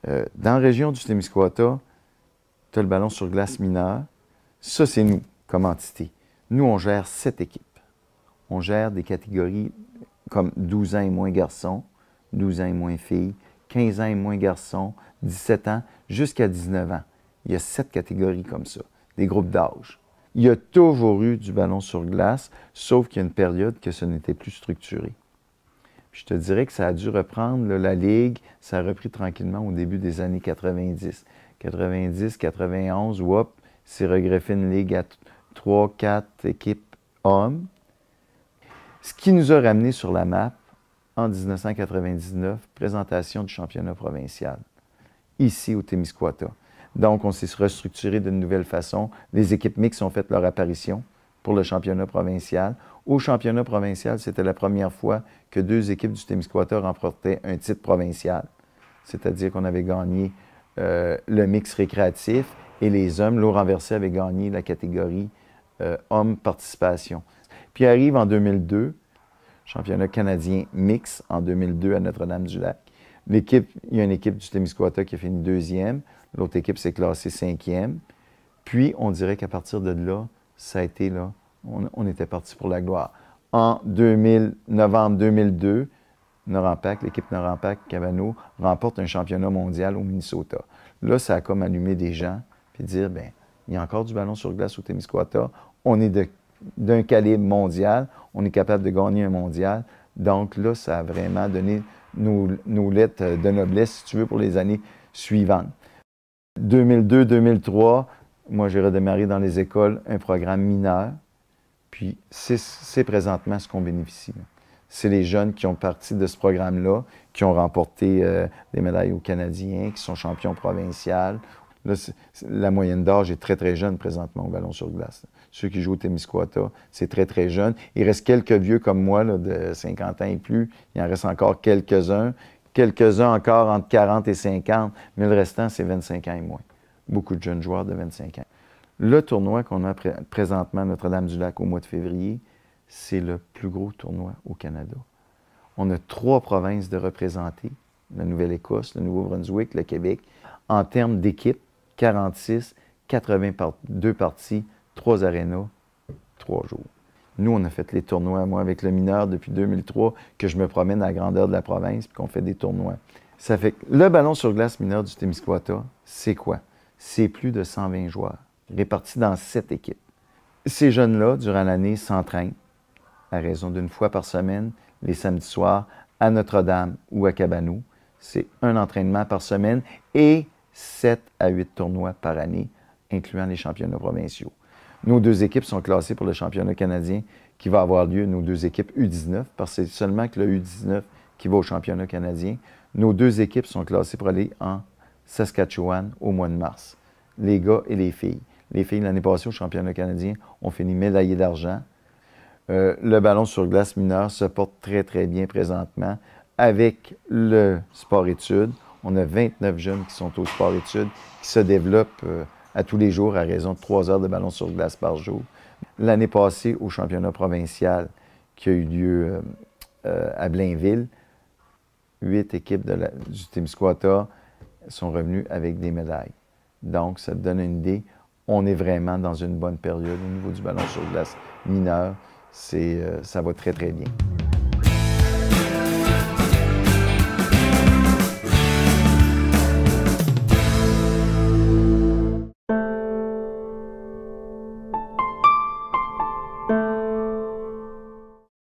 Dans la région du Témiscouata, tu as le ballon sur glace mineur. Ça, c'est nous, comme entité. Nous, on gère 7 équipes. On gère des catégories comme 12 ans et moins garçons, 12 ans et moins filles, 15 ans et moins garçons, 17 ans, jusqu'à 19 ans. Il y a 7 catégories comme ça, des groupes d'âge. Il y a toujours eu du ballon sur glace, sauf qu'il y a une période que ce n'était plus structuré. Puis je te dirais que ça a dû reprendre, là, la Ligue, ça a repris tranquillement au début des années 90. 90, 91, hop, c'est regreffé une Ligue à 3, 4 équipes hommes. Ce qui nous a ramené sur la map en 1999, présentation du championnat provincial, ici au Témiscouata. Donc, on s'est restructuré d'une nouvelle façon. Les équipes mixtes ont fait leur apparition pour le championnat provincial. Au championnat provincial, c'était la première fois que 2 équipes du Témiscouata remportaient un titre provincial. C'est-à-dire qu'on avait gagné le mix récréatif et les hommes, l'eau renversée, avaient gagné la catégorie hommes participation. Puis arrive en 2002, championnat canadien mix en 2002 à Notre-Dame-du-Lac. Il y a une équipe du Témiscouata qui a fini 2e, l'autre équipe s'est classée 5e. Puis, on dirait qu'à partir de là, ça a été là, on était parti pour la gloire. En novembre 2002, l'équipe Norampac Cabano remporte un championnat mondial au Minnesota. Là, ça a comme allumé des gens, puis dire, bien, il y a encore du ballon sur glace au Témiscouata, on est d'un calibre mondial, on est capable de gagner un mondial. Donc là, ça a vraiment donné nos lettres de noblesse, si tu veux, pour les années suivantes. 2002-2003, moi, j'ai redémarré dans les écoles un programme mineur, puis c'est présentement ce qu'on bénéficie. C'est les jeunes qui ont parti de ce programme-là, qui ont remporté des médailles aux Canadiens, qui sont champions provinciaux. Là, la moyenne d'âge est très, très jeune présentement au ballon sur glace. Ceux qui jouent au Témiscouata, c'est très, très jeune. Il reste quelques vieux comme moi, là, de 50 ans et plus. Il en reste encore quelques-uns. Quelques-uns encore entre 40 et 50, mais le restant, c'est 25 ans et moins. Beaucoup de jeunes joueurs de 25 ans. Le tournoi qu'on a présentement à Notre-Dame-du-Lac au mois de février, c'est le plus gros tournoi au Canada. On a 3 provinces de représenter, la Nouvelle-Écosse, le Nouveau-Brunswick, le Québec. En termes d'équipe, 46, 82 parties, 3 arénas, 3 jours. Nous, on a fait les tournois, moi, avec le mineur depuis 2003, que je me promène à la grandeur de la province, puis qu'on fait des tournois. Ça fait que le ballon sur glace mineur du Témiscouata, c'est quoi? C'est plus de 120 joueurs, répartis dans 7 équipes. Ces jeunes-là, durant l'année, s'entraînent à raison d'une fois par semaine, les samedis soirs, à Notre-Dame ou à Cabano. C'est un entraînement par semaine et 7 à 8 tournois par année, incluant les championnats provinciaux. Nos 2 équipes sont classées pour le championnat canadien qui va avoir lieu, nos 2 équipes U19, parce que c'est seulement que le U19 qui va au championnat canadien. Nos 2 équipes sont classées pour aller en Saskatchewan au mois de mars, les gars et les filles. Les filles, l'année passée au championnat canadien, ont fini médaillées d'argent. Le ballon sur glace mineur se porte très, très bien présentement avec le sport-études. On a 29 jeunes qui sont au sport-études, qui se développent à tous les jours à raison de 3 heures de ballon sur glace par jour. L'année passée, au championnat provincial qui a eu lieu à Blainville, 8 équipes du Témiscouata sont revenues avec des médailles. Donc, ça te donne une idée. On est vraiment dans une bonne période au niveau du ballon sur glace mineur. Ça va très, très bien.